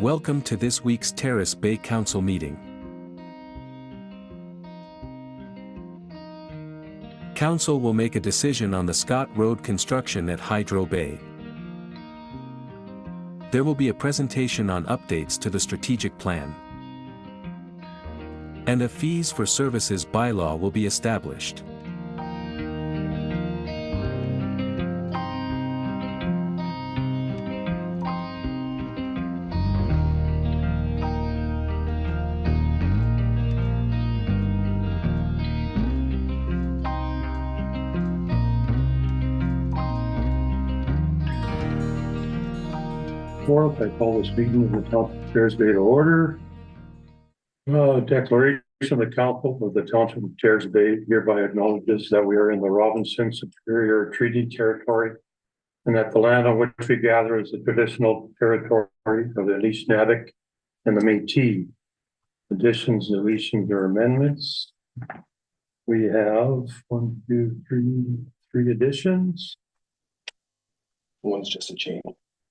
Welcome to this week's Terrace Bay Council meeting. Council will make a decision on the Scott Road construction at Hydro Bay. There will be a presentation on updates to the strategic plan. And a fees for services bylaw will be established. I call this meeting of the Township of Terrace Bay to order. Declaration of the Council of the Township of Terrace Bay hereby acknowledges that we are in the Robinson Superior Treaty Territory and that the land on which we gather is the traditional territory of the Anishinaabe and the Métis. Additions, deletions, or amendments. We have three additions. One's just a change.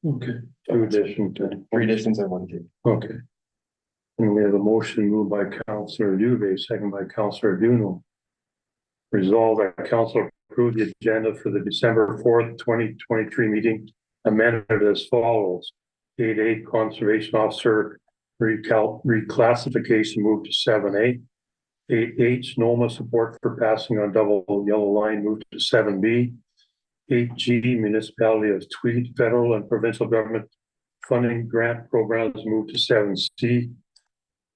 Okay, two additions. Three additions and one change. Okay. And we have a motion moved by Councillor Dubé, second by Councillor Duno. Resolved that Council approve the agenda for the December 4th, 2023 meeting amended as follows. 8A Conservation Officer reclassification moved to 7A. 8H NOMA support for passing on double yellow line moved to 7B. 8G Municipality of Tweed federal and provincial government funding grant programs moved to 7C.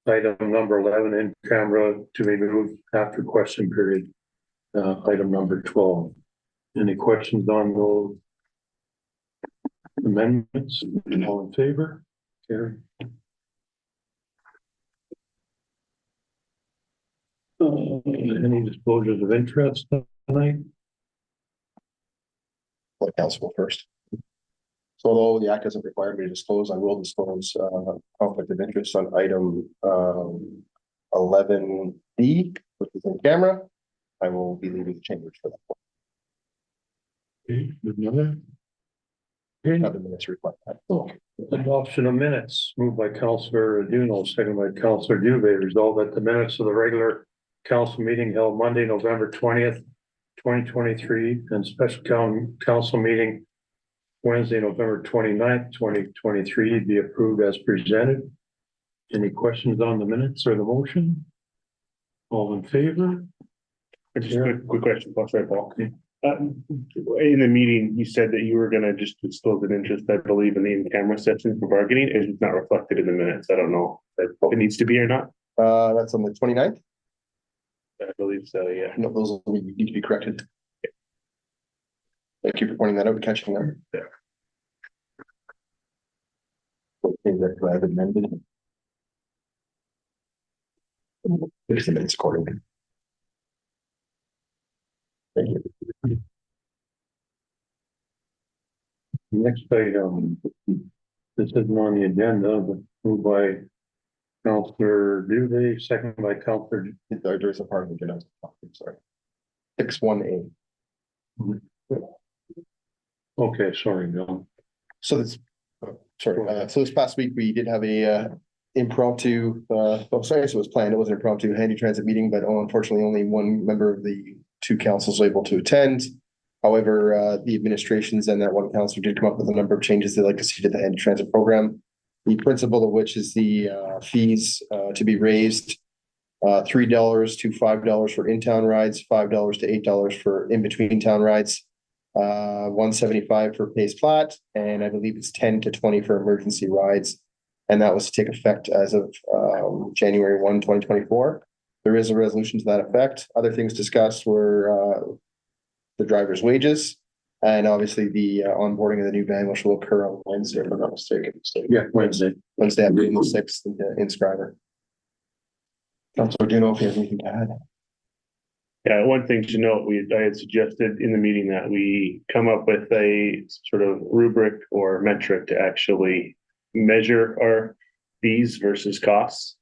Item number 11 in camera to be moved after question period. Item number 12. Any questions on those amendments? All in favor? Carry. Any disclosures of interest tonight? Let council go first. So although the act doesn't require me to disclose, I will disclose conflict of interest on item 11D, which is in camera. I will be leaving the chambers for that one. Okay, another. Okay. Other minutes reflect that. Okay. Adoption of minutes moved by Councillor Duno, second by Councillor Dubé. Resolved that the minutes of the regular council meeting held Monday, November 20th, 2023, and special council meeting Wednesday, November 29th, 2023 be approved as presented. Any questions on the minutes or the motion? All in favor? Just a quick question, Paul. In the meeting, you said that you were going to just disclose an interest, I believe, in the in-camera session for bargaining. It's not reflected in the minutes. I don't know if it needs to be or not. That's on the 29th. I believe so, yeah. No, those will need to be corrected. Thank you for pointing that out and catching them. Yeah. Okay, that I have amended. There's the minutes accordingly. Thank you. Next item, this isn't on the agenda, but moved by Councillor Dubé, second by Councillor. There's a part of the agenda. Sorry. 6-1A. Okay, sorry, Bill. So this, so this past week we did have a impromptu, so it was planned, it wasn't an impromptu handy transit meeting, but unfortunately only one member of the two councils was able to attend. However, the administrations and that one council did come up with a number of changes they'd like to see to the handy transit program. The principle of which is the fees to be raised $3 to $5 for in-town rides, $5 to $8 for in-between town rides, $175 for pace flat, and I believe it's 10 to 20 for emergency rides. And that was to take effect as of January 1, 2024. There is a resolution to that effect. Other things discussed were the driver's wages and obviously the onboarding of the new van, which will occur on Wednesday, if I'm not mistaken. So, Yeah, Wednesday. Wednesday afternoon, the 6th in Scriber. Councilor Duno, if you have anything to add. Yeah, one thing to note, I had suggested in the meeting that we come up with a sort of rubric or metric to actually measure our fees versus costs.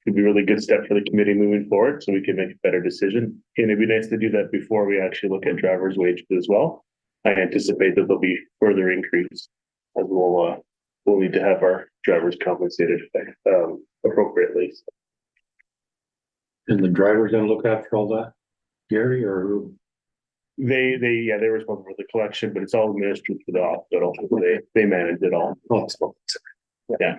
Could be a really good step for the committee moving forward, so we can make a better decision. And it'd be nice to do that before we actually look at driver's wages as well. I anticipate that there'll be further increase as we'll need to have our drivers compensated appropriately. And the driver's gonna look after all that, Gary, or who? They're responsible for the collection, but it's all administered for the hospital. They manage it all. Yeah.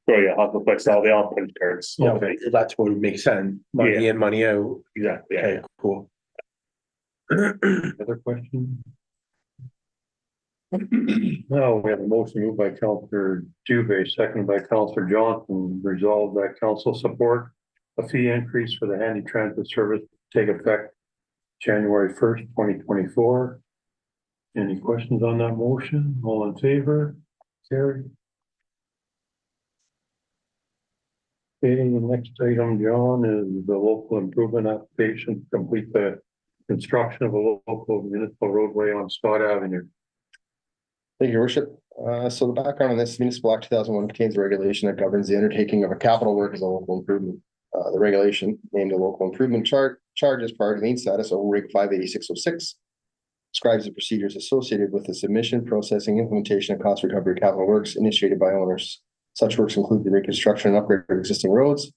So yeah, hospital collects all, they all punch cards. Yeah, okay, that's what would make sense. Money in, money out. Exactly, yeah. Okay, cool. Other question? No, we have a motion moved by Councillor Dubé, seconded by Councillor Johnson, resolved that council support a fee increase for the handy transit service to take effect January 1st, 2024. Any questions on that motion? All in favor? Carried. Okay, the next item, John, is the local improvement application to complete the construction of a local municipal roadway on Scott Avenue. Thank you, Your Worship. So the background on this Municipal Act 2001 contains a regulation that governs the undertaking of a capital work as a local improvement. The regulation, named a local improvement charges prior to lien status over Reg 58606, describes the procedures associated with the submission, processing, implementation, and cost recovery of capital works initiated by owners. Such works include the reconstruction and upgrade of existing roads.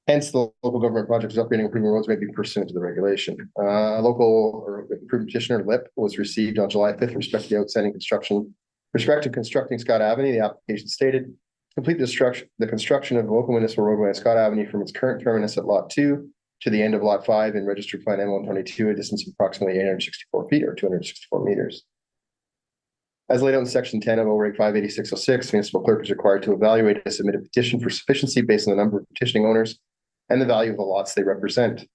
Hence, the local government projects upgrading and improving roads may be pursuant to the regulation. Local or improvement petitioner LIP was received on July 5th with respect to the outstanding constructing Scott Avenue. The application stated, complete the construction of a local municipal roadway on Scott Avenue from its current terminus at Lot 2 to the end of Lot 5 in Registered Plan M122, a distance of approximately 864 feet or 264 meters. As laid out in Section 10 of Reg 58606, municipal clerk is required to evaluate and submit a petition for sufficiency based on the number of petitioning owners and the value of the lots they represent.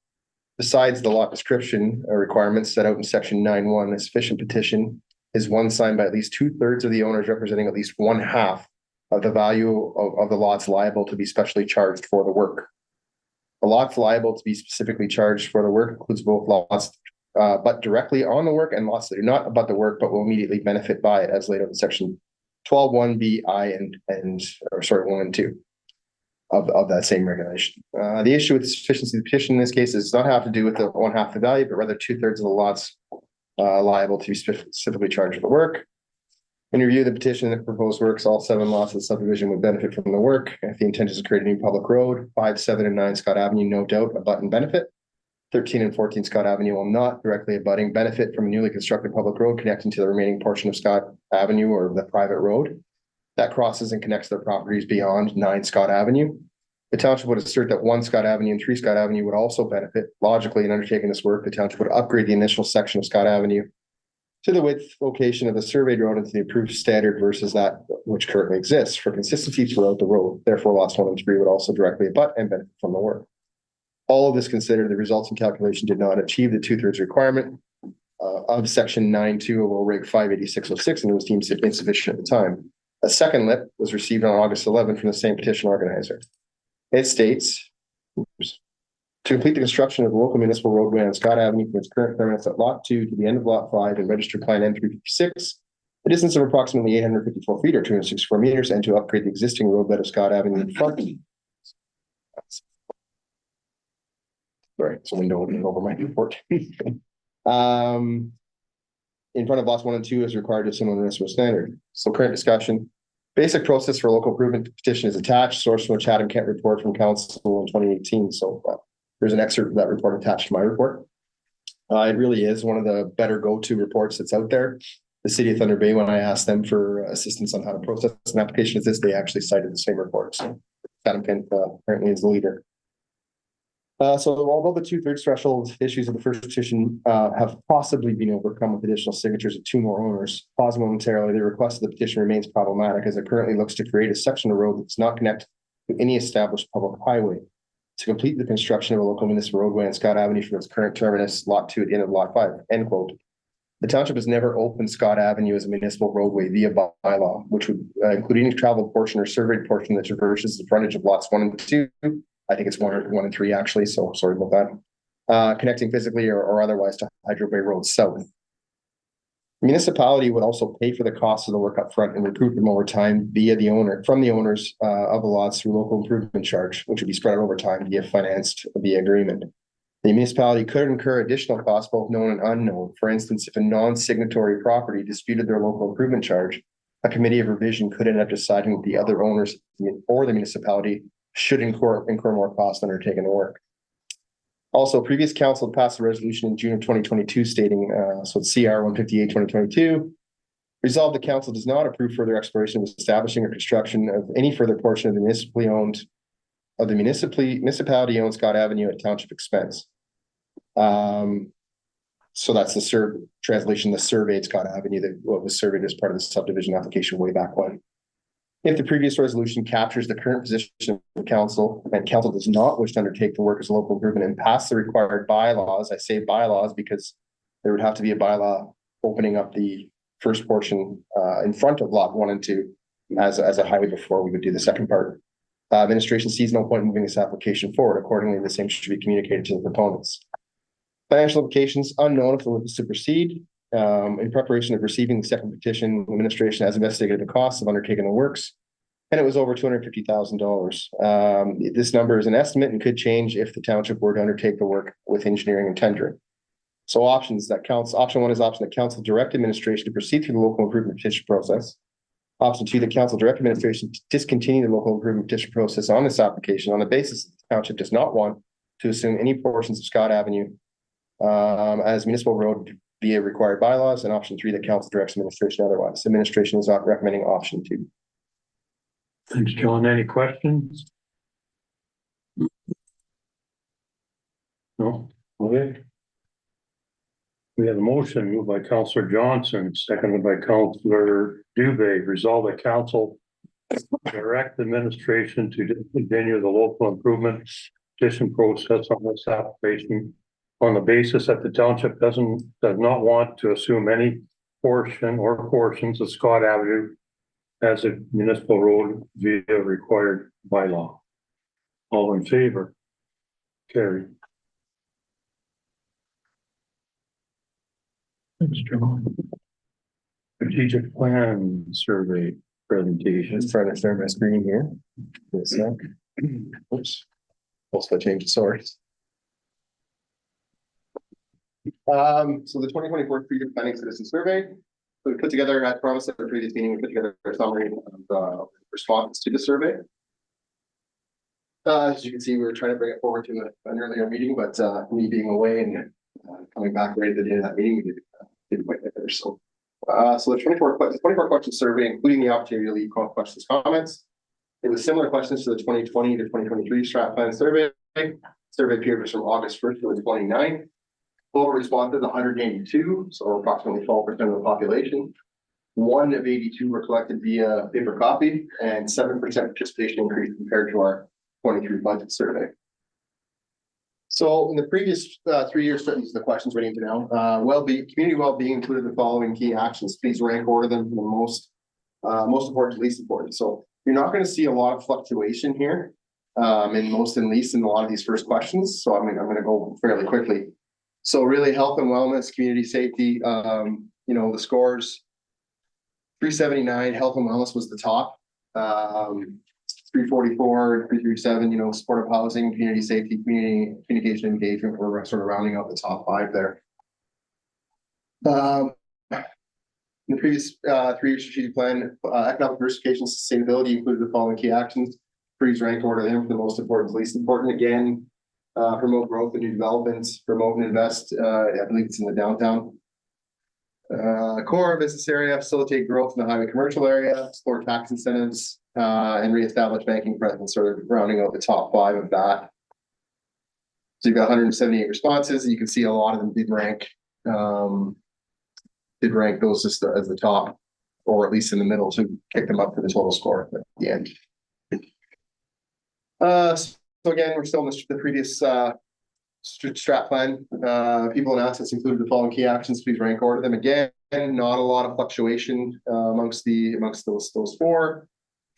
Besides the lot description requirements set out in Section 9.1, a sufficient petition is one signed by at least 2/3 of the owners representing at least 1/2 of the value of the lots liable to be specially charged for the work. The lots liable to be specifically charged for the work includes both lots but directly on the work and lots that do not abut the work but will immediately benefit by it, as laid out in Section 12.1B, I, and 1 and 2 of that same regulation. The issue with the sufficiency of the petition in this case does not have to do with the 1/2 the value, but rather 2/3 of the lots liable to be specifically charged for the work. In review of the petition and the proposed works, all 7 lots of the subdivision would benefit from the work. If the intent is to create a new public road, 5, 7, and 9 Scott Avenue, no doubt, abut and benefit. 13 and 14 Scott Avenue will not directly abutting benefit from a newly constructed public road connecting to the remaining portion of Scott Avenue or the private road that crosses and connects their properties beyond 9 Scott Avenue. The township would assert that 1 Scott Avenue and 3 Scott Avenue would also benefit. Logically, in undertaking this work, the township would upgrade the initial section of Scott Avenue to the width location of the surveyed road into the approved standard versus that which currently exists for consistency throughout the road. Therefore, lots 1 and 3 would also directly abut and benefit from the work. All of this considered, the resulting calculation did not achieve the 2/3 requirement of Section 9.2 of Reg 58606, and it was deemed insufficient at the time. A second LIP was received on August 11th from the same petition organizer. It states, to complete the construction of the local municipal roadway on Scott Avenue from its current terminus at Lot 2 to the end of Lot 5 in Registered Plan N356, a distance of approximately 854 feet or 264 meters, and to upgrade the existing roadbed of Scott Avenue in front. Sorry, it's a window opening over my report. In front of lots 1 and 2 is required to similar municipal standard. So current discussion. Basic process for local improvement petition is attached, source from a Chatham Kent report from council in 2018. So there's an excerpt of that report attached to my report. It really is one of the better go-to reports that's out there. The city of Thunder Bay, when I asked them for assistance on how to process an application as this, they actually cited the same report. So Chatham Kent apparently is the leader. So although the 2/3 threshold issues of the first petition have possibly been overcome with additional signatures of 2 more owners, pause momentarily, the request of the petition remains problematic as it currently looks to create a section of road that does not connect to any established public highway. To complete the construction of a local municipal roadway on Scott Avenue from its current terminus, Lot 2 at the end of Lot 5, end quote. The township has never opened Scott Avenue as a municipal roadway via bylaw, which would include any traveled portion or surveyed portion that traverses the frontage of lots 1 and 2. I think it's 1 and 3 actually, so sorry about that. Connecting physically or otherwise to Hydro Bay Road South. The municipality would also pay for the cost of the work up front and recoup them over time from the owners of the lots through local improvement charge, which would be spread over time via financed via agreement. The municipality could incur additional costs, both known and unknown. For instance, if a non-signatory property disputed their local improvement charge, a committee of revision could end up deciding that the other owners or the municipality should incur more costs undertaking the work. Also, previous council passed a resolution in June of 2022 stating, so it's CR 158/2022, resolved the council does not approve further exploration of establishing or construction of any further portion of the municipality owned Scott Avenue at township expense. So that's the translation, the surveyed Scott Avenue that was surveyed as part of the subdivision application way back when. If the previous resolution captures the current position of council and council does not wish to undertake the work as a local improvement and pass the required bylaws, I say bylaws because there would have to be a bylaw opening up the first portion in front of lot 1 and 2 as a highway before we would do the second part. Administration sees no point in moving this application forward. Accordingly, the same should be communicated to the proponents. Financial implications unknown if the work is to proceed. In preparation of receiving the second petition, the administration has investigated the costs of undertaking the works, and it was over $250,000. This number is an estimate and could change if the township were to undertake the work with engineering and tendering. So options that counts. Option 1 is option that council direct administration to proceed through the local improvement petition process. Option 2, the council direct administration to discontinue the local improvement petition process on this application on the basis that the township does not want to assume any portions of Scott Avenue as municipal road via required bylaws, and option 3, the council directs administration otherwise. Administration is not recommending option 2. Thanks, John. Any questions? No? Okay. We have a motion moved by Councillor Johnson, seconded by Councillor Dubé. Resolve that council direct administration to discontinue the local improvement petition process on this application on the basis that the township does not want to assume any portion or portions of Scott Avenue as a municipal road via required bylaw. All in favor? Carried. Thanks, John. Strategic plan survey presentation. Just trying to share my screen here. Yes, sir. Oops. Also change the source. So the 2024 Strategic Planning Citizen Survey. So we put together, as promised at the previous meeting, we put together a summary of responses to the survey. As you can see, we were trying to bring it forward to an earlier meeting, but me being away and coming back right at the end of that meeting, we didn't quite get there. So the 24 question survey, including the opportunity to leave questions, comments. It was similar questions to the 2020 to 2023 strat plan survey. Survey period was from August 1st to the 29th. Total responses 182, so approximately 12% of the population. 1 of 82 were collected via paper copy, and 7% participation increase compared to our 23 budget survey. So in the previous 3 years, these are the questions we're into now. Community well-being included the following key actions. Please rank order them from the most important to least important. So you're not going to see a lot of fluctuation here in most and least in a lot of these first questions. So I'm going to go fairly quickly. So really health and wellness, community safety, the scores, 379, health and wellness was the top. 344, 337, supportive housing, community safety, communication engagement, we're sort of rounding out the top 5 there. In the previous 3-year strategic plan, economic diversification and sustainability included the following key actions. Please rank order them from the most important to least important. Again, promote growth and new developments, promote and invest. I believe it's in the downtown. Core business area, facilitate growth in the highway commercial area, explore tax incentives, and reestablish banking presence, sort of rounding out the top 5 of that. So you've got 178 responses. You can see a lot of them did rank those as the top, or at least in the middle to kick them up to the total score at the end. So again, we're still in the previous strat plan. People and assets included the following key actions. Please rank order them. Again, not a lot of fluctuation amongst those 4.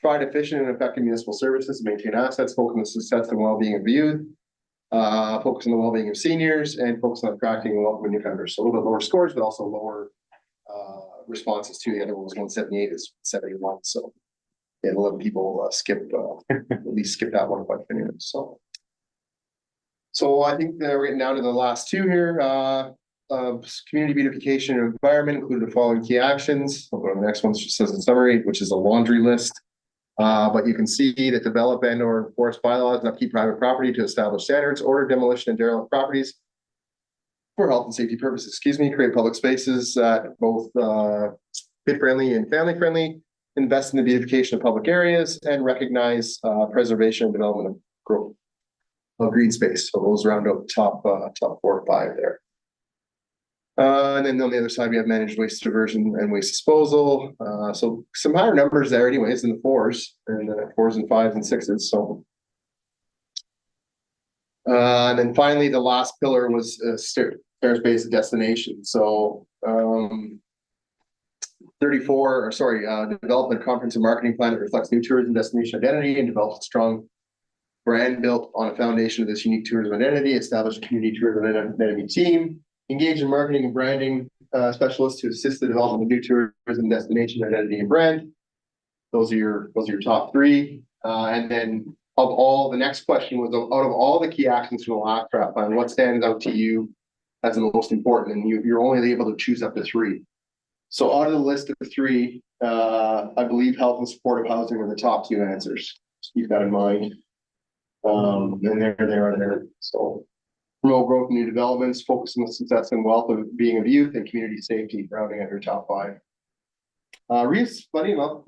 Provide efficient and effective municipal services to maintain assets, focus on the success and well-being of youth, focus on the well-being of seniors, and focus on attracting and welcoming newcomers. So a little bit lower scores, but also lower responses to the other one was 178 is 71. So yeah, 11 people at least skip that one quite anyway. So I think that we're getting down to the last 2 here. community beautification and environment included the following key actions. I'll go to the next one, just says a summary, which is a laundry list. But you can see that develop and or enforce bylaws, not keep private property to establish standards, order demolition and derelict properties for health and safety purposes, create public spaces that both kid friendly and family friendly, invest in the beautification of public areas, and recognize preservation and development of growth of green space. So those round out top 4 or 5 there. And then on the other side, we have managed waste diversion and waste disposal. So some higher numbers there anyways in the 4s and 4s and 5s and 6s. So and then finally, the last pillar was Terrace Bay's destination. So development conference and marketing plan that reflects new tourism destination identity and develops a strong brand built on a foundation of this unique tourism identity, establish a community tourism identity team, engage in marketing and branding specialists to assist the development of new tourism destination identity and brand. Those are your top 3. And then the next question was, out of all the key actions from the last strat plan, what stands out to you as the most important? And you're only able to choose up to 3. So out of the list of 3, I believe health and supportive housing are the top 2 answers. Just keep that in mind. And there they are there. So promote growth and new developments, focus on the success and wealth of being of youth and community safety, rounding out your top 5. Funny enough,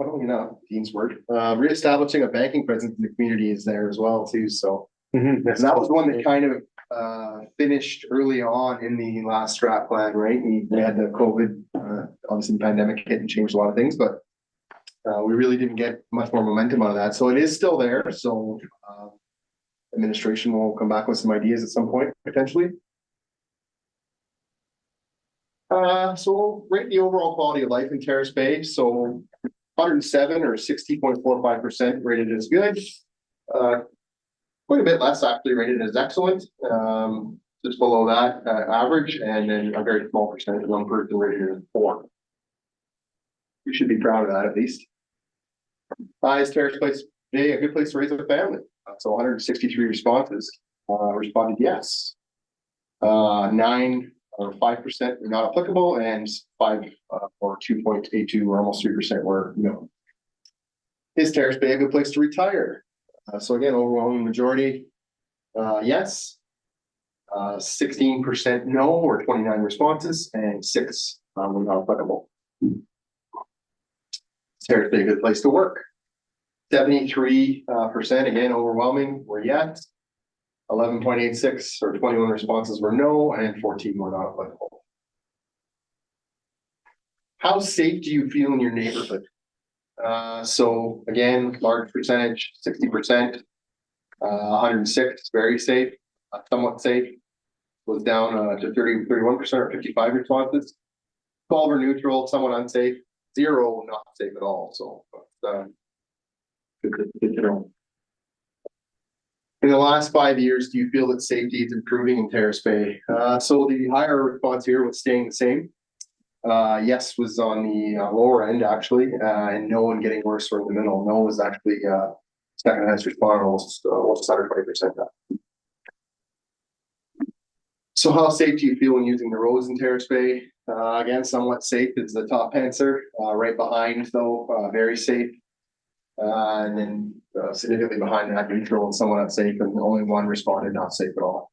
Dean's word, reestablishing a banking presence in the community is there as well too. So that was one that kind of finished early on in the last strat plan, right? We had the COVID, obviously the pandemic hit and changed a lot of things, but we really didn't get much more momentum out of that. So it is still there. So administration will come back with some ideas at some point, potentially. So we'll rate the overall quality of life in Terrace Bay. So 107 or 60.45% rated as good. Quite a bit less actually rated as excellent. Just below that average, and then a very small percentage, 1 person rated as 4. We should be proud of that at least. Is Terrace Bay a good place to raise a family? So 163 responses responded yes. 9 or 5% are not applicable, and 5 or 2.82 or almost 3% were no. Is Terrace Bay a good place to retire? So again, overwhelming majority yes. 16% no, or 29 responses, and 6 were not applicable. Is Terrace Bay a good place to work? 73% again, overwhelming, were yes. 11.86 or 21 responses were no, and 14 were not applicable. How safe do you feel in your neighborhood? So again, large percentage, 60%, 106, very safe, somewhat safe, was down to 31% or 55 responses. 12 are neutral, somewhat unsafe, 0 not safe at all. So good to know. In the last 5 years, do you feel that safety is improving in Terrace Bay? So the higher response here was staying the same. Yes was on the lower end actually, and no one getting worse or in the middle. No was actually second highest response, almost under 20%. So how safe do you feel when using the roads in Terrace Bay? Again, somewhat safe is the top answer. Right behind though, very safe. And then significantly behind that, neutral and somewhat unsafe, and only 1 responded not safe at all.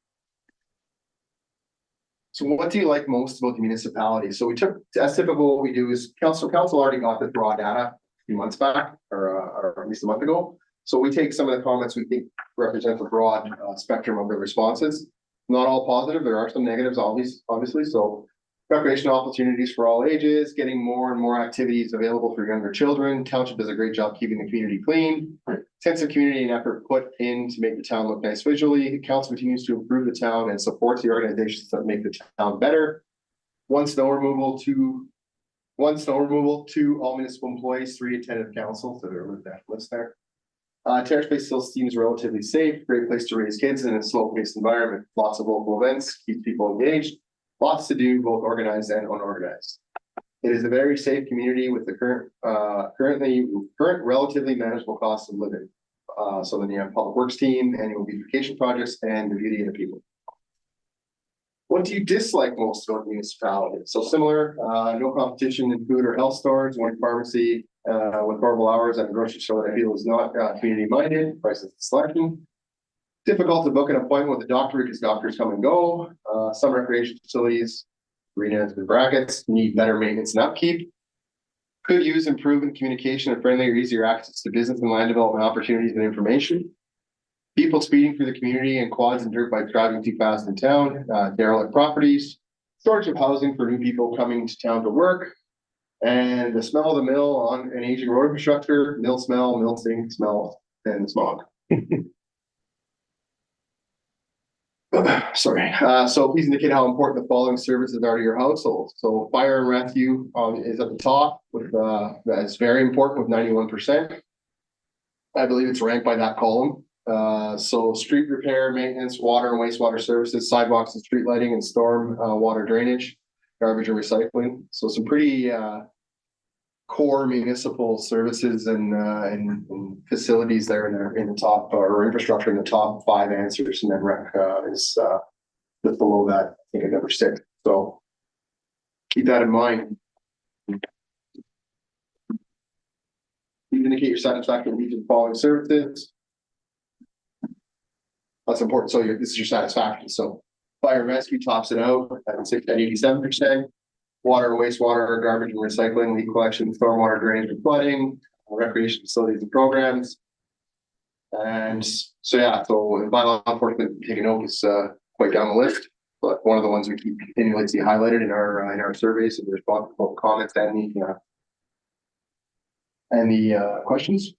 So what do you like most about the municipality? So we took, as typical, what we do is council already got this raw data a few months back, or at least a month ago. So we take some of the comments we think represent the broad spectrum of the responses. Not all positive, there are some negatives obviously. So recreational opportunities for all ages, getting more and more activities available for younger children. Township does a great job keeping the community clean. Sense of community and effort put in to make the town look nice visually. The council continues to improve the town and supports the organizations that make the town better. 1 snow removal, 2 all municipal employees, 3 attentive council. So they're with that list there. Terrace Bay still seems relatively safe. Great place to raise kids in a slow-paced environment. Lots of local events, keeps people engaged. Lots to do, both organized and unorganized. It is a very safe community with the current relatively manageable cost of living. So then you have public works team, annual beautification projects, and the beauty of the people. What do you dislike most about municipality? So similar, no competition in food or health stores, one pharmacy, with horrible hours at a grocery store that I feel is not, community minded, prices selection. Difficult to book an appointment with a doctor because doctors come and go. Some recreation facilities, arenas and brackets, need better maintenance and upkeep. Could use improvement communication and friendlier, easier access to business and land development opportunities and information. People speeding through the community and quads and dirt bikes driving too fast in town, derelict properties, storage of housing for new people coming to town to work, and the smell of the mill on an aging road infrastructure, mill smell, mill stink smell, and smog. Sorry. So please indicate how important the following services are to your household. So fire and rescue is at the top with that's very important with 91%. I believe it's ranked by that column. So street repair, maintenance, water and wastewater services, sidewalks and street lighting, and storm water drainage, garbage and recycling. So some pretty core municipal services and facilities there in the top, or infrastructure in the top 5 answers, and then rec is just below that, I think at number 6. So keep that in mind. You indicate your satisfaction with each of the following services. That's important. So this is your satisfaction. So fire and rescue tops it out at 87%. Water, wastewater, garbage and recycling, leak collection, stormwater drainage and flooding, recreation facilities and programs. And so yeah, so bylaw enforcement, taking note, is quite down the list, but one of the ones we keep continually see highlighted in our surveys and response to both comments and the questions.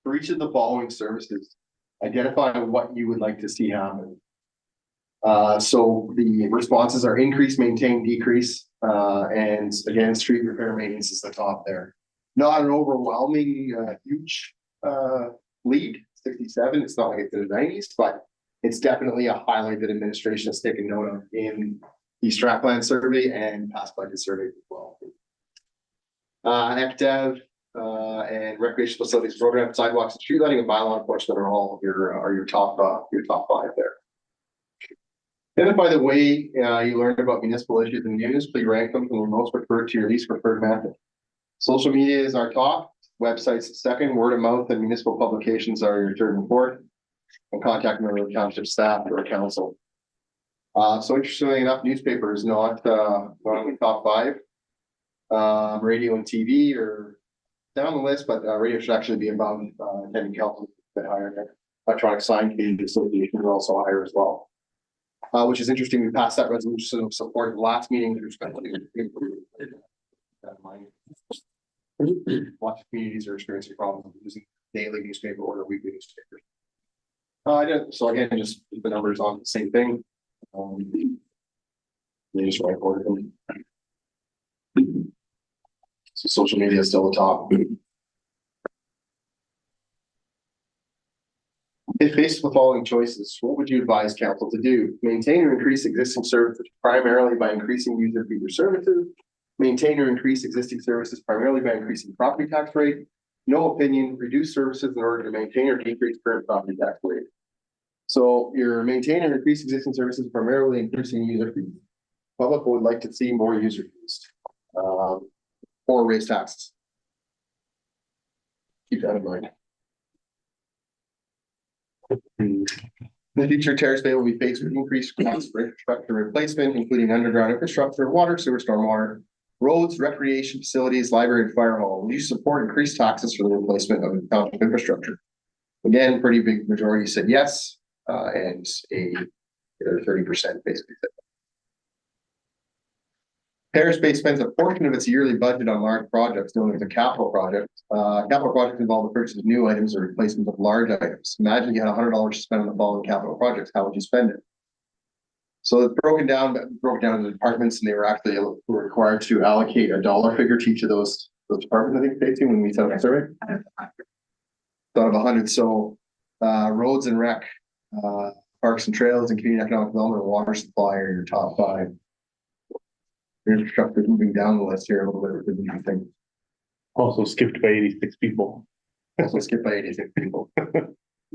For each of the following services, identify what you would like to see happen. So the responses are increase, maintain, decrease, and again, street repair maintenance is the top there. Not an overwhelming, huge lead, 67. It's not like it's in the 90s, but it's definitely a highlight that administration has taken note of in the strat plan survey and past budget survey as well. ECDEV and recreation facilities program, sidewalks, and street lighting, and bylaw enforcement are all your top 5 there. Identify the way you learned about municipal issues and news. Please rank them from your most preferred to your least preferred method. Social media is our top. Websites second. Word of mouth and municipal publications are your third and fourth. And contact member of township staff or council. So interestingly enough, newspaper is not on the top 5. Radio and TV are down the list, but radio should actually be above attending council a bit higher there. Electronic sign community associations are also higher as well. Which is interesting. We passed that resolution of support at the last meeting. Lots of communities are experiencing problems with using daily newspaper or weekly newspapers. So again, just the numbers on the same thing. They just record them. So social media is still the top. If faced with the following choices, what would you advise council to do? Maintain or increase existing services primarily by increasing user fee for services. Maintain or increase existing services primarily by increasing property tax rate. No opinion, reduce services in order to maintain or decrease current property tax rate. So you're maintain and increase existing services primarily increasing user fees. Public would like to see more user fees or raise taxes. Keep that in mind. In the future, Terrace Bay will be faced with increased costs for infrastructure replacement, including underground infrastructure, water, sewer, stormwater, roads, recreation facilities, library, and fire hall. Will you support increased taxes for the replacement of township infrastructure? Again, pretty big majority said yes, and a 30% basically said. Terrace Bay spends a portion of its yearly budget on large projects known as a capital project. Capital projects involve the purchase of new items or replacement of large items. Imagine you had $100 to spend on the following capital projects. How would you spend it? So it's broken down into departments, and they were actually required to allocate a dollar figure to each of those departments. I think they do when we set up a survey. Thought of 100. So roads and rec, parks and trails, and community economic development, and water supply are your top 5. Infrastructure moving down the list here a little bit. I think Also skipped by 86 people. also skipped by 86 people.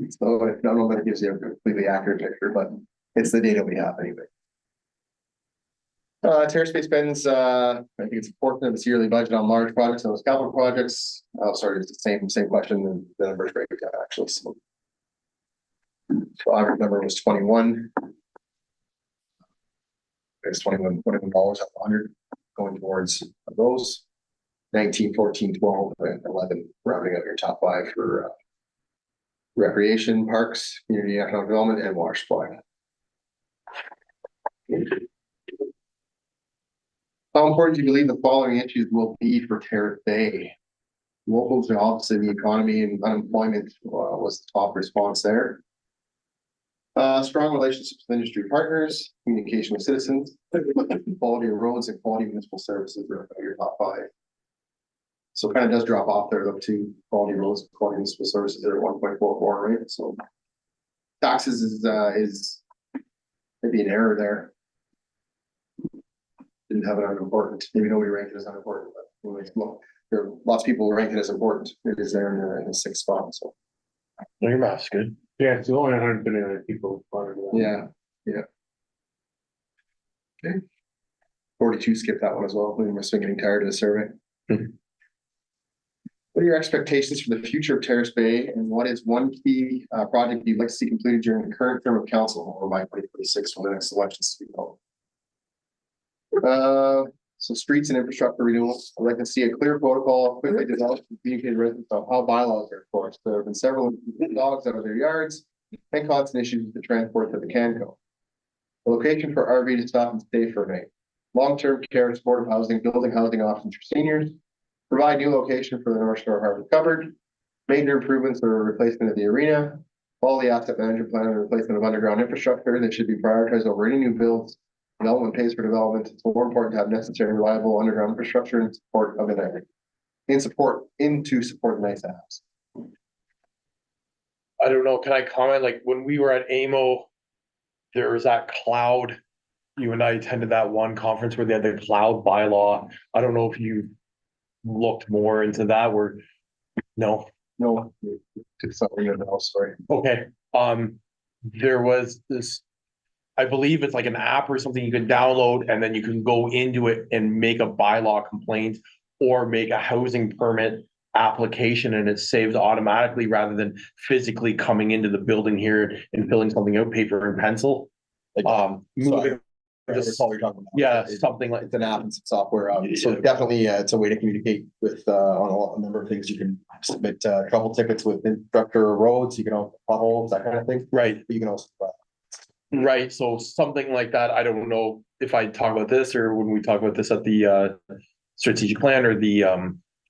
So I don't know that it gives you a completely accurate picture, but it's the data we have anyway. Terrace Bay spends, I think it's a portion of its yearly budget on large projects and those capital projects. Oh, sorry, it's the same question, and the numbers break down actually, so. Average number was 21. It's $21 out of 100 going towards those. 19, 14, 12, and 11 rounding out your top 5 for recreation, parks, community economic development, and water supply. How important do you believe the following issues will be for Terrace Bay? Local jobs and the economy and unemployment was the top response there. Strong relationships with industry partners, communication with citizens, quality of roads, and quality municipal services are your top 5. So it kind of does drop off there up to quality roads, quality municipal services are at 1.44, right? So taxes is maybe an error there. Didn't have it on important. Maybe nobody ranked it as unimportant, but anyways, look, there are lots of people rank it as important. It is there in the 6th spot. So Your math's good. Yeah, it's only 100 people. yeah. Okay. 42 skipped that one as well. We must have been getting tired of the survey. What are your expectations for the future of Terrace Bay, and what is one key project you'd like to see completed during the current term of council or by 2026 when the next elections to be held? So streets and infrastructure renewal. I'd like to see a clear protocol quickly developed and communicated to residents about how bylaws are enforced. There have been several dogs out of their yards and constant issues with the transport to the CanCo. The location for RV to stop and stay for a night. Long-term care, supportive housing, building housing options for seniors. Provide new location for the North Shore Harbor Cupboard. Major improvements or replacement of the arena. Follow the asset management plan and replacement of underground infrastructure that should be prioritized over any new builds. Development pays for development. It's more important to have necessary reliable underground infrastructure in support of it. To support the nice apps. I don't know, can I comment, like, when we were at AMO, there was that cloud. You and I attended that one conference where they had the cloud bylaw. I don't know if you looked more into that, where, no, It's something else, sorry. okay. There was this, I believe it's like an app or something you can download, and then you can go into it and make a bylaw complaint or make a housing permit application, and it's saved automatically rather than physically coming into the building here and filling something out paper and pencil. Moving. That's all you're talking about. Yeah, something like It's an app and some software. So definitely, it's a way to communicate with on a number of things. You can submit trouble tickets with infrastructure roads. You can also potholes, that kind of thing. right. You can also. Right, so something like that, I don't know if I talk about this or when we talk about this at the strategic plan or the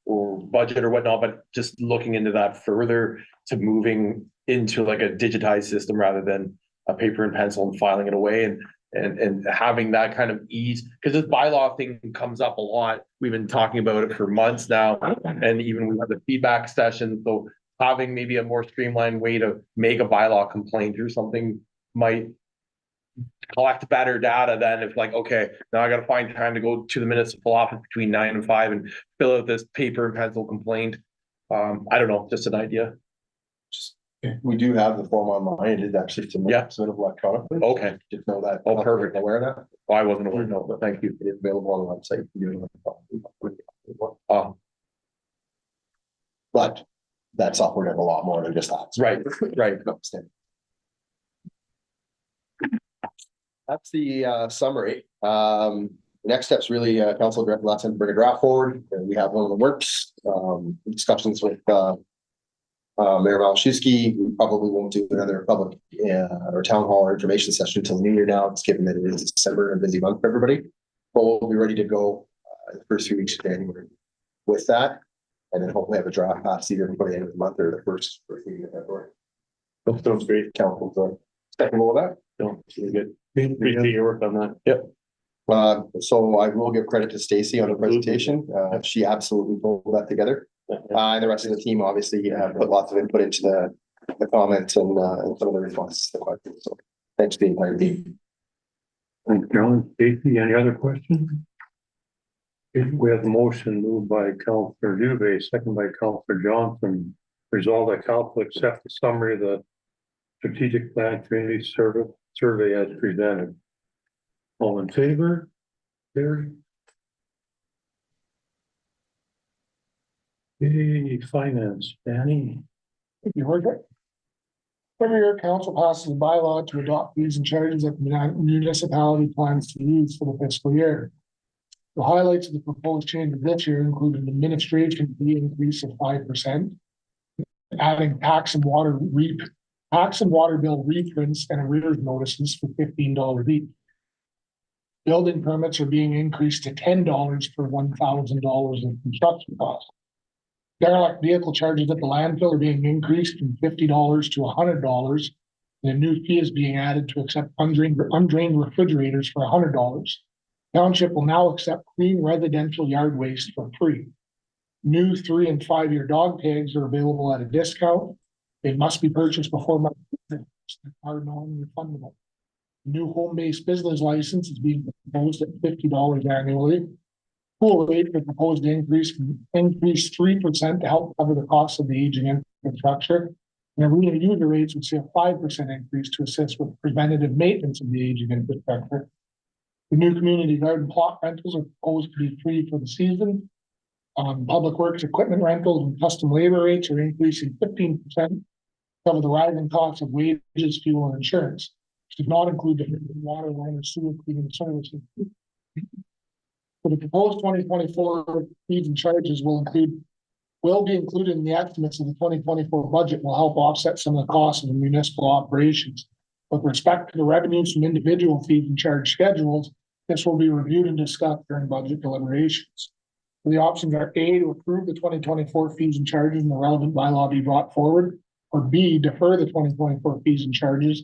or budget or whatnot, but just looking into that further to moving into like a digitized system rather than a paper and pencil and filing it away and having that kind of ease, because this bylaw thing comes up a lot. We've been talking about it for months now, and even we have the feedback session, so having maybe a more streamlined way to make a bylaw complaint or something might collect better data than if like, okay, now I gotta find time to go to the municipal office between 9 and 5 and fill out this paper and pencil complaint. I don't know, just an idea. We do have the form online. It is actually submitted electronically. Okay. Just know that. Oh, perfect. Aware of that. Oh, I wasn't aware, no, but thank you. It is available on the website. You can do it. But that software does a lot more than just that. Right, right. That's the summary. Next steps really, council directed last time to bring a draft forward. We have one in the works. Discussions with Mayor Malashewski. We probably won't do another public or town hall or information session until the new year now. It's given that it is December, a busy month for everybody. But we'll be ready to go the first few weeks of January with that. And then hopefully have a draft passed either before the end of the month or the first week of February. That sounds great. Council's acceptable with that. No, it's really good. Appreciate your work on that. Yep. So I will give credit to Stacy on the presentation. She absolutely pulled that together. And the rest of the team obviously put lots of input into the comments and some of the responses to the questions. So thanks to the entire team. Thanks, John. Stacy, any other questions? We have a motion moved by Councillor Dubé, second by Councillor Johnson. Resolve that council accept the summary of the strategic plan, community survey as presented. All in favor? Carried. Okay, finance, Danny. You heard it. Every year, council passes a bylaw to adopt fees and charges that the municipality plans to use for the fiscal year. The highlights of the proposed changes this year include an administration fee increase of 5%, adding tax and water bill reprints and arrears notices for $15 each. Building permits are being increased to $10 for $1,000 in construction costs. Derelict vehicle charges at the landfill are being increased from $50 to $100, and a new fee is being added to accept undrained refrigerators for $100. Township will now accept clean residential yard waste for free. New 3- and 5-year dog tags are available at a discount. They must be purchased before March are non-refundable. New home-based business license is being proposed at $50 annually. Pool rate is proposed to increase 3% to help cover the cost of the aging infrastructure. And arena user rates would see a 5% increase to assist with preventative maintenance of the aging infrastructure. The new community garden plot rentals are proposed to be free for the season. Public works equipment rentals and custom labor rates are increasing 15%. Cover the rising costs of wages, fuel, and insurance. Which does not include the water line or sewer cleaning services. For the proposed 2024 fees and charges will be included in the estimates of the 2024 budget, will help offset some of the costs of the municipal operations. With respect to the revenues from individual fees and charge schedules, this will be reviewed and discussed during budget deliberations. The options are A, to approve the 2024 fees and charges and the relevant bylaw be brought forward, or B, defer the 2024 fees and charges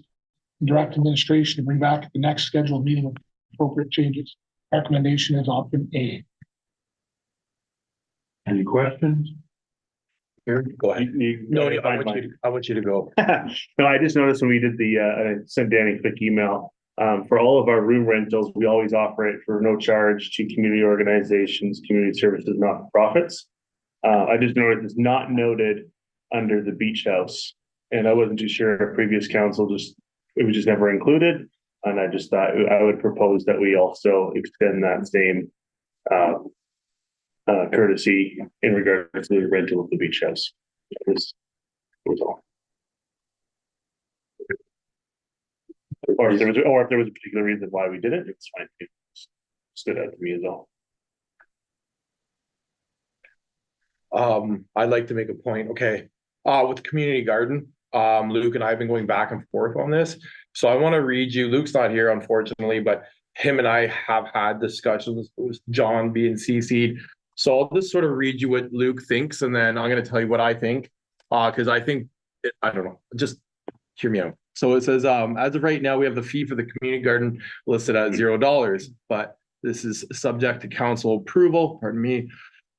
and direct administration to bring back at the next scheduled meeting with appropriate changes. Recommendation is option A. Any questions? Carried. Go ahead. No, I want you to go. No, I just noticed when we did I sent Danny a quick email. For all of our room rentals, we always offer it for no charge to community organizations, community services, not-for-profits. I just noticed it's not noted under the beach house. And I wasn't too sure if previous council it was just never included. And I just thought I would propose that we also extend that same courtesy in regards to the rental of the beach house. This was all. Or if there was a particular reason why we did it, it's fine. It stood out to me as well. I'd like to make a point. Okay. With the community garden, Luke and I have been going back and forth on this. So I want to read you. Luke's not here, unfortunately, but him and I have had discussions with John being CC'd. So I'll just sort of read you what Luke thinks, and then I'm going to tell you what I think. Because I think, I don't know, just hear me out. So it says, as of right now, we have the fee for the community garden listed at $0, but this is subject to council approval, pardon me,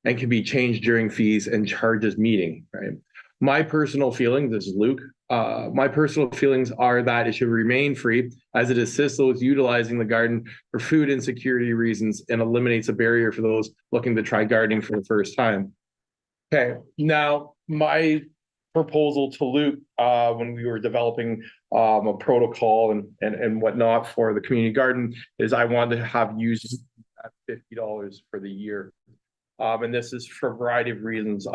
and can be changed during fees and charges meeting, right? My personal feeling, this is Luke, my personal feelings are that it should remain free as it assists those utilizing the garden for food insecurity reasons and eliminates a barrier for those looking to try gardening for the first time. Okay, now my proposal to Luke when we were developing a protocol and whatnot for the community garden is I wanted to have used at $50 for the year. And this is for a variety of reasons.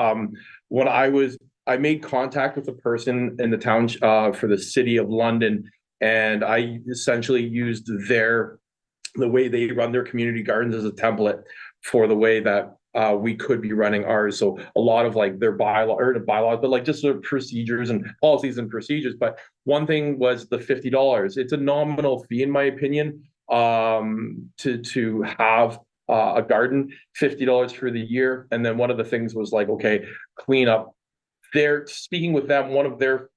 When I made contact with a person in the town for the city of London, and I essentially used the way they run their community gardens as a template for the way that we could be running ours. So a lot of like their bylaws, but like just sort of procedures and policies and procedures. But one thing was the $50. It's a nominal fee, in my opinion, to have a garden, $50 for the year. And then one of the things was like, okay, clean up. They're speaking with them. One of their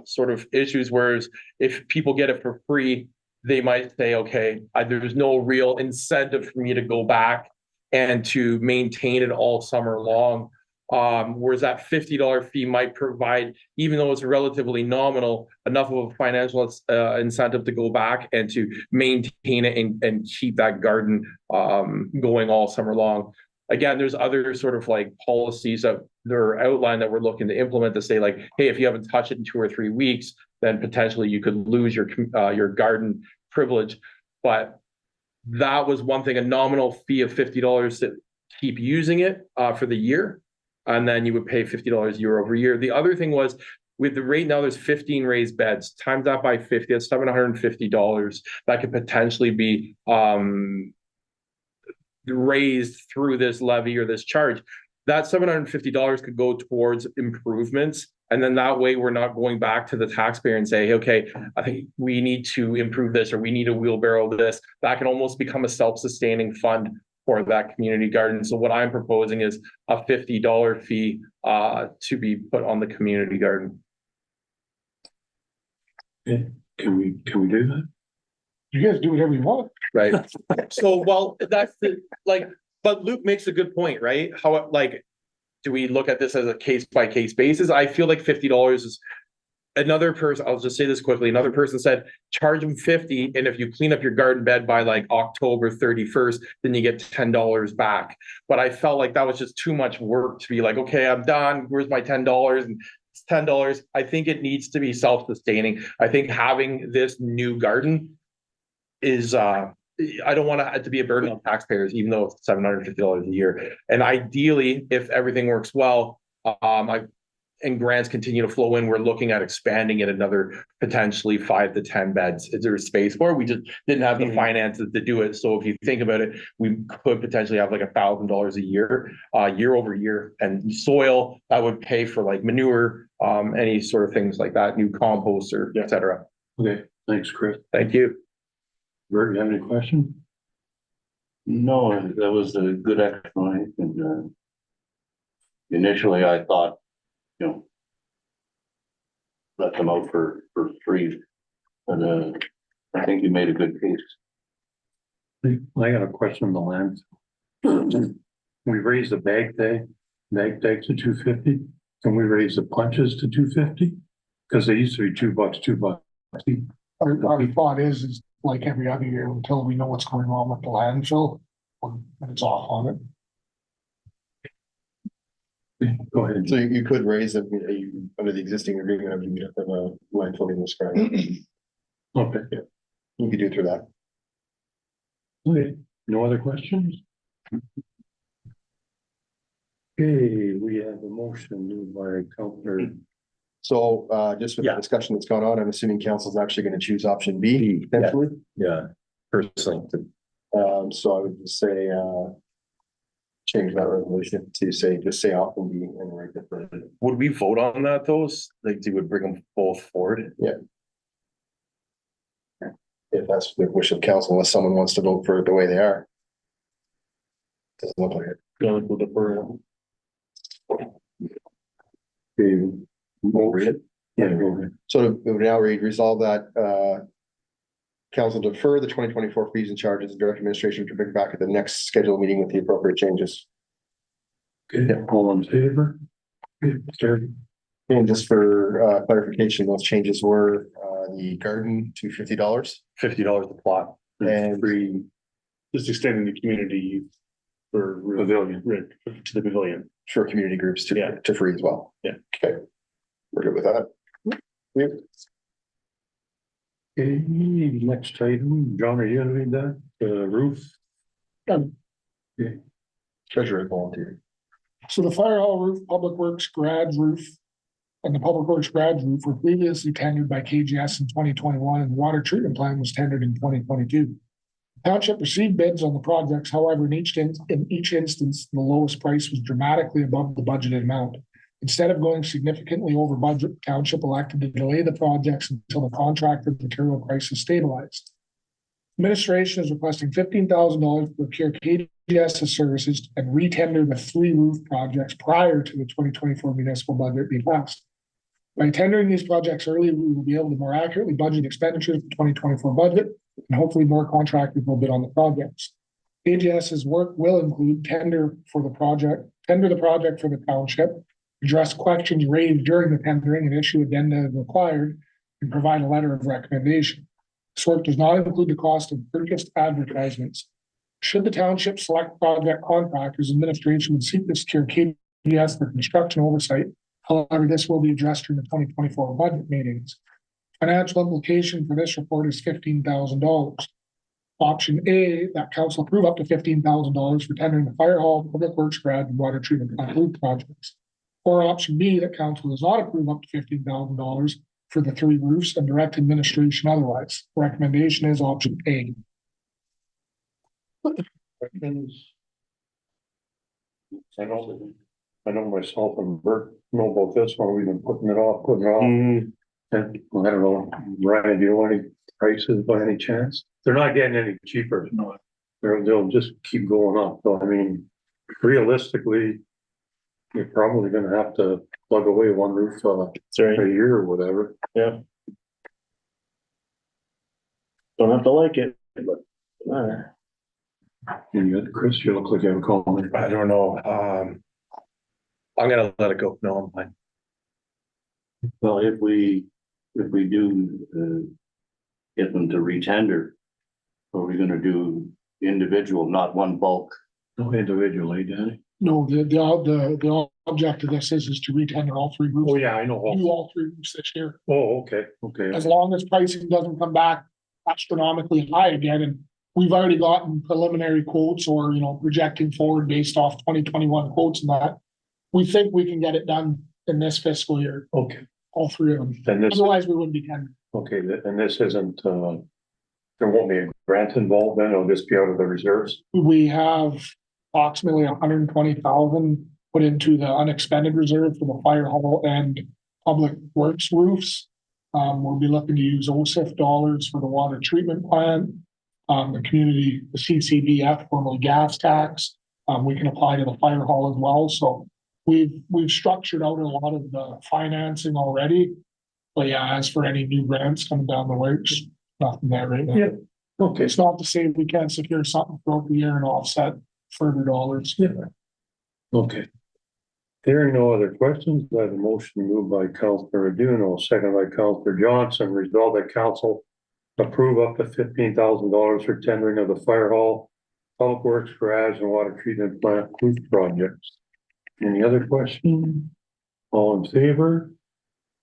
sort of issues was if people get it for free, they might say, okay, there's no real incentive for me to go back and to maintain it all summer long. Whereas that $50 fee might provide, even though it's relatively nominal, enough of a financial incentive to go back and to maintain it and keep that garden going all summer long. Again, there's other sort of like policies that they're outlined that we're looking to implement to say like, hey, if you haven't touched it in 2 or 3 weeks, then potentially you could lose your garden privilege. But that was one thing, a nominal fee of $50 to keep using it for the year. And then you would pay $50 year over year. The other thing was, with the rate now, there's 15 raised beds, times that by 50, that's $750. That could potentially be raised through this levy or this charge. That $750 could go towards improvements. And then that way we're not going back to the taxpayer and say, okay, I think we need to improve this, or we need to wheelbarrow this. That can almost become a self-sustaining fund for that community garden. So what I'm proposing is a $50 fee to be put on the community garden. Okay. Can we do that? You guys do whatever you want. Right. So, well, that's but Luke makes a good point, right? How, do we look at this as a case by case basis? I feel like $50 is another person. I'll just say this quickly. Another person said, charge them $50. And if you clean up your garden bed by like October 31st, then you get $10 back. But I felt like that was just too much work to be like, okay, I'm done. Where's my $10? And it's $10. I think it needs to be self-sustaining. I think having this new garden is, I don't want it to be a burden on taxpayers, even though it's $750 a year. And ideally, if everything works well, and grants continue to flow in, we're looking at expanding it another potentially 5 to 10 beds. Is there space for it? We just didn't have the finances to do it. So if you think about it, we could potentially have like $1,000 a year, year over year, and soil that would pay for like manure, any sort of things like that, new compost or et cetera. Okay, thanks, Chris. Thank you. Bert, you have any questions? No, that was a good explanation. Initially, I thought, let them out for free, but I think you made a good case. I got a question on the land. We raised the bag tag to $250. Can we raise the punches to $250? Because they used to be $2. Our thought is like every other year until we know what's going on with the landfill, when it's off on it. Go ahead. So you could raise it under the existing agreement of the landfill being described. Okay. Yeah. You could do it through that. Okay, no other questions? Okay, we have a motion moved by Councilor. So just with the discussion that's gone on, I'm assuming council's actually going to choose option B potentially. Yeah, personally. So I would just say change that resolution to just say option B and write it. Would we vote on that, those? Like, you would bring them both forward? Yeah. If that's the wish of council, unless someone wants to vote for it the way they are. Doesn't look like it. Going with the Read it. Yeah, go ahead. So we would now resolve that council defer the 2024 fees and charges and direct administration to bring back at the next scheduled meeting with the appropriate changes. Okay, all in favor? Good, carried. And just for clarification, those changes were the garden to $50. $50 a plot. And Free just extending the community for pavilion. to the pavilion. for community groups to free as well. Yeah. Okay. We're good with that. Yeah. Okay, next item, John, are you gonna read that? Roof? Treasurer volunteer. So the fire hall roof, public works garage roof, and the public works garage roof were previously tendered by KGS in 2021, and the water treatment plant was tendered in 2022. Township received bids on the projects, however, in each instance, the lowest price was dramatically above the budgeted amount. Instead of going significantly over budget, township elected to delay the projects until the contracted material prices stabilized. Administration is requesting $15,000 to procure KGS's services and retender the 3 roof projects prior to the 2024 municipal budget being passed. By tendering these projects early, we will be able to more accurately budget expenditures for 2024 budget, and hopefully more contractors will bid on the projects. KGS's work will include tender the project for the township, address questions raised during the tendering and issue addenda as required, and provide a letter of recommendation. This work does not include the cost of purchased advertisements. Should the township select project contractors, administration would seek to secure KGS for construction oversight. However, this will be addressed during the 2024 budget meetings. Financial implication for this report is $15,000. Option A, that council approve up to $15,000 for tendering the fire hall, public works garage, and water treatment plant roof projects. Or option B, that council does not approve up to $15,000 for the 3 roofs and direct administration otherwise. Recommendation is option A. I know myself and Bert know about this one, we've been putting it off. And I don't know, Ryan, do you want any prices by any chance? They're not getting any cheaper. No. They'll just keep going up, so I mean, realistically, you're probably gonna have to plug away one roof a year or whatever. Yeah. Don't have to like it, but. And you, Chris, you look like you have a comment. I don't know, I'm gonna let it go. No, I'm fine. Well, if we do, get them to retender, are we gonna do individual, not one bulk? No individually, Danny. No, the object of this is to retender all 3 roofs. Oh, yeah, I know. Do all 3 roofs this year. Oh, okay. As long as pricing doesn't come back astronomically high again, and we've already gotten preliminary quotes or, projecting forward based off 2021 quotes and that. We think we can get it done in this fiscal year, Okay, all 3 of them. then this, Otherwise, we wouldn't be tendering. okay, and this isn't, there won't be a grant involved then, it'll just be out of the reserves? We have approximately 120,000 put into the unexpended reserve for the fire hall and public works roofs. We'll be looking to use OSIF dollars for the water treatment plant. The community, the CCBF, formerly gas tax, we can apply to the fire hall as well. So we've structured out a lot of the financing already. But yeah, as for any new grants coming down the way, just nothing there right now. Yeah. Okay. It's not to say we can't secure something throughout the year and offset further dollars. Yeah. Okay. Hearing no other questions, I have a motion moved by Councillor Aduno, second by Councillor Johnson, resolved that council approve up to $15,000 for tendering of the fire hall, public works garage, and water treatment plant roof projects. Any other questions? All in favor?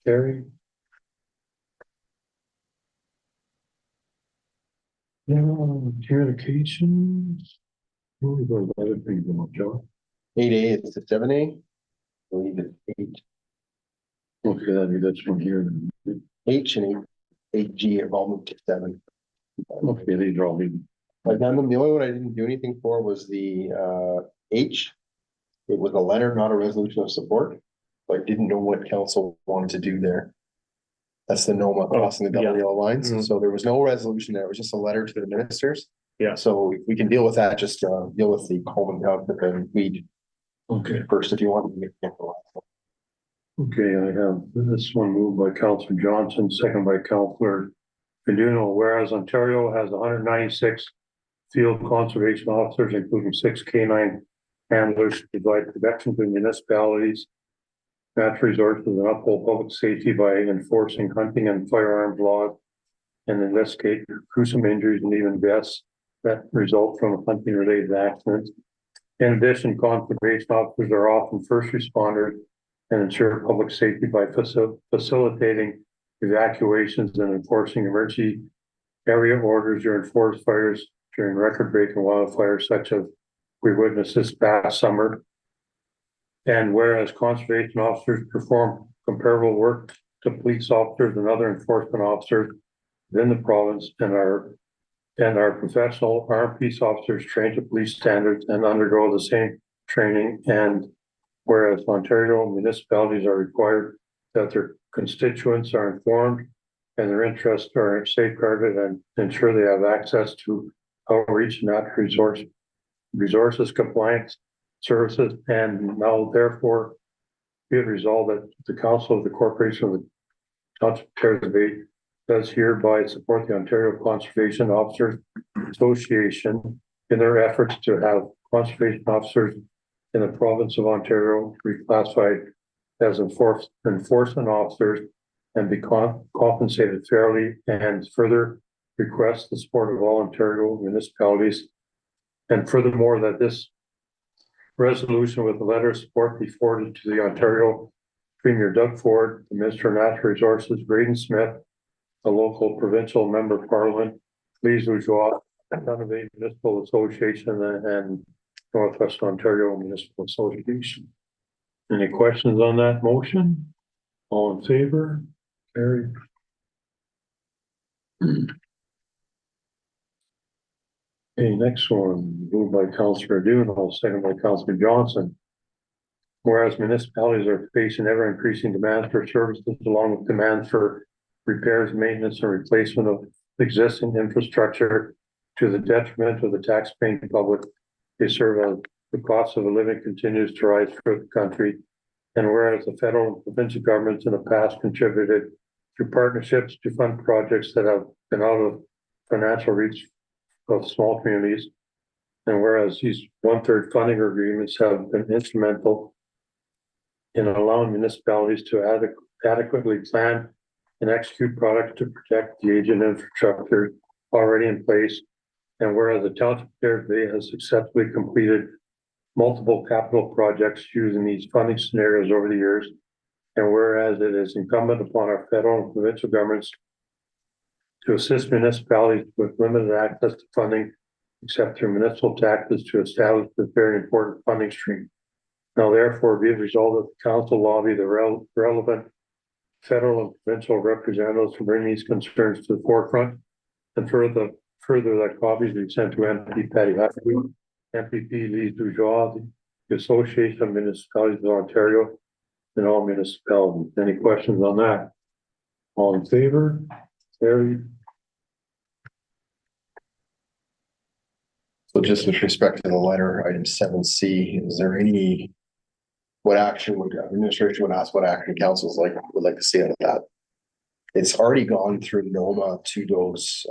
Carry. Communications. What are those other things about, John? 8A is to 7A. I believe it's 8. Okay, that's from here. H and 8G have all moved to 7. Okay, these are all the. I've done them. The only one I didn't do anything for was the H. It was a letter, not a resolution of support. But I didn't know what council wanted to do there. That's the NOMA crossing the double yellow lines. So there was no resolution there. It was just a letter to the ministers. Yeah. So we can deal with that. Just deal with the Coleman Township and weed Okay. first if you want. Okay, I have this one moved by Councillor Johnson, second by Councillor Aduno, whereas Ontario has 196 field conservation officers, including 6 canine handlers to provide protection to municipalities, natural resources, and uphold public safety by enforcing hunting and firearms laws and investigate gruesome injuries and even deaths that result from hunting related accidents. In addition, conservation officers are often first responders and ensure public safety by facilitating evacuations and enforcing emergency area orders during forest fires, during record-breaking wildfires such as we witnessed this past summer. And whereas conservation officers perform comparable work to police officers and other enforcement officers within the province and our professional armed peace officers trained to police standards and undergo the same training, and whereas Ontario municipalities are required that their constituents are informed and their interests are safeguarded and ensure they have access to outreach and natural resources compliance services, and now therefore be it resolved that the Council of the Corporation of the Township of Terrace Bay does hereby support the Ontario Conservation Officers Association in their efforts to have conservation officers in the province of Ontario reclassified as enforcement officers and be compensated fairly, and further request the support of all Ontario municipalities. And furthermore, that this resolution with a letter of support be forwarded to the Ontario Premier Doug Ford, the Minister of Natural Resources, Braden Smith, the local provincial member of parliament, Lise Bourgeois, Dunavay Municipal Association and Northwest Ontario Municipal Association. Any questions on that motion? All in favor? Carried. Okay, next one, moved by Councillor Dune, second by Councillor Johnson. Whereas municipalities are facing ever increasing demand for services along with demand for repairs, maintenance, and replacement of existing infrastructure to the detriment of the tax-paying public they serve as the cost of living continues to rise throughout the country. And whereas the federal and provincial governments in the past contributed through partnerships to fund projects that have been out of financial reach of small communities. And whereas these 1/3 funding agreements have been instrumental in allowing municipalities to adequately plan and execute projects to protect the aging infrastructure already in place. And whereas the township of Terrace Bay has successfully completed multiple capital projects using these funding scenarios over the years. And whereas it is incumbent upon our federal and provincial governments to assist municipalities with limited access to funding, except through municipal taxes, to establish this very important funding stream. Now therefore be it resolved that the council lobby the relevant federal and provincial representatives to bring these concerns to the forefront. And further that copies be sent to MP Patty Huckabee, MPP Lise Bourgeois, the Association of Municipalities of Ontario, and all municipalities. Any questions on that? All in favor? Carried. So just with respect to the letter, item 7C, is there any, what action would administration would ask what action councils would like to see out of that? It's already gone through NOMA to those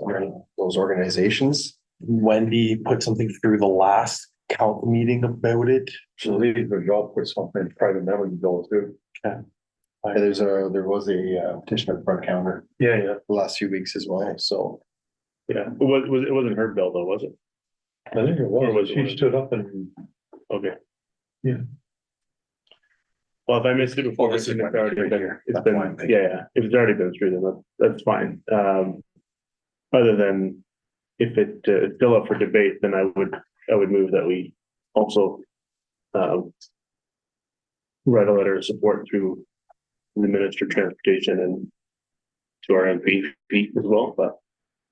organizations. Wendy put something through the last council meeting about it. So Lise Bourgeois put something in private memory bill too. Yeah, there was a petition at the front counter Yeah. the last few weeks as well, so. Yeah, it wasn't her bill though, was it? I think it Or was was. it She one? stood up and Okay. Yeah. Well, if I missed it before, Well, this is it's what already we been, hear. it's That's been, fine. yeah, if it's already been through, then that's fine. Other than if it's still up for debate, then I would move that we also write a letter of support through the Minister of Transportation and to our MP as well, but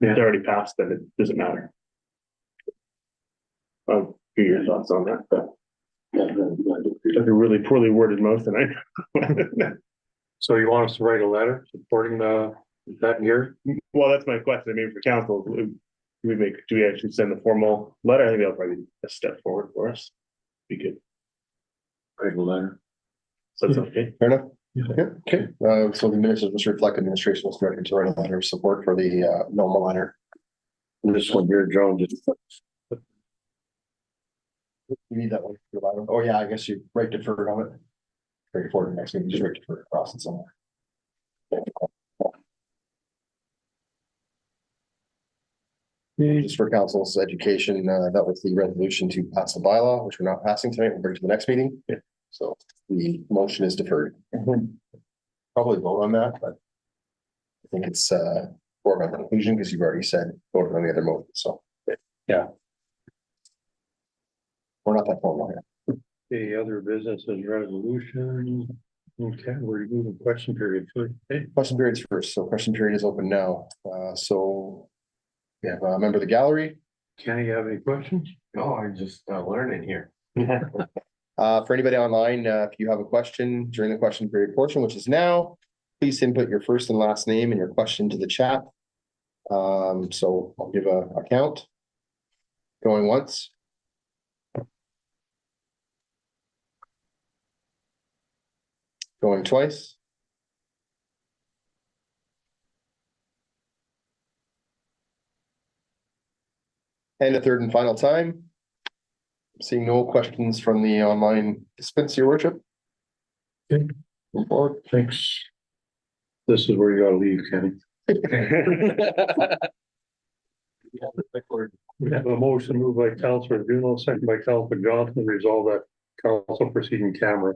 if it's already passed, then it doesn't matter. I'll hear your thoughts on that, but that's a really poorly worded motion. so you want us to write a letter supporting that here? Well, that's my question. I mean, for council, do we actually send a formal letter? I think that'll probably be a step forward for us. Be good. Write a letter. So that's okay. Fair enough. Yeah. Yeah, okay, so the minutes just reflect administration was directed to write a letter of support for the NOMA letter. And this one here, John, just You need that one. Oh, yeah, I guess you write deferred on it. Very forward next meeting, just write deferred across it somewhere. Just for council's education, that was the resolution to pass the bylaw, which we're not passing tonight. We'll bring it to the next meeting. Yeah. So the motion is deferred. Probably vote on that, but I think it's for my conclusion because you've already said voted on the other motion, so. Yeah. We're not that formal here. the other business and resolution. Okay, we're moving question period. Okay. Question period's first, so question period is open now. So we have a member of the gallery. Kenny, you have any questions? No, I'm just learning here. For anybody online, if you have a question during the question period portion, which is now, please input your first and last name and your question to the chat. So I'll give a count. Going once. Going twice. And a third and final time. Seeing no questions from the online participants, your worship. Okay. Move forward. Thanks. This is where you gotta leave, Kenny. We have a motion moved by Councillor Duno, second by Councillor Johnson, to resolve that council proceeding camera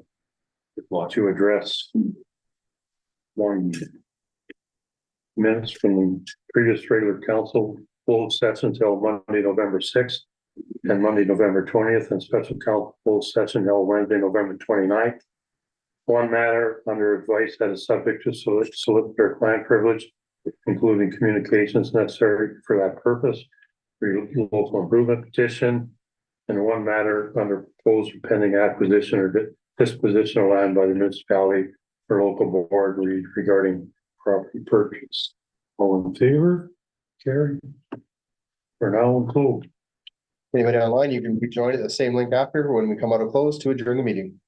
to address one minutes from the previous regular council closed session until Monday, November 6th and Monday, November 20th, and special council closed session held Wednesday, November 29th. One matter under advice that is subject to solicitor client privilege, including communications necessary for that purpose, local improvement petition, and one matter under proposed pending acquisition or disposition of land by the municipality for local board regarding property purchase. All in favor? Carry. We're now in close. Anybody online, you can join at the same link after when we come out of close to adjourn the meeting.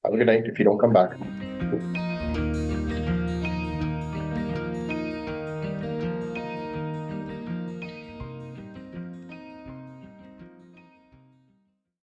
Have a good night if you don't come back.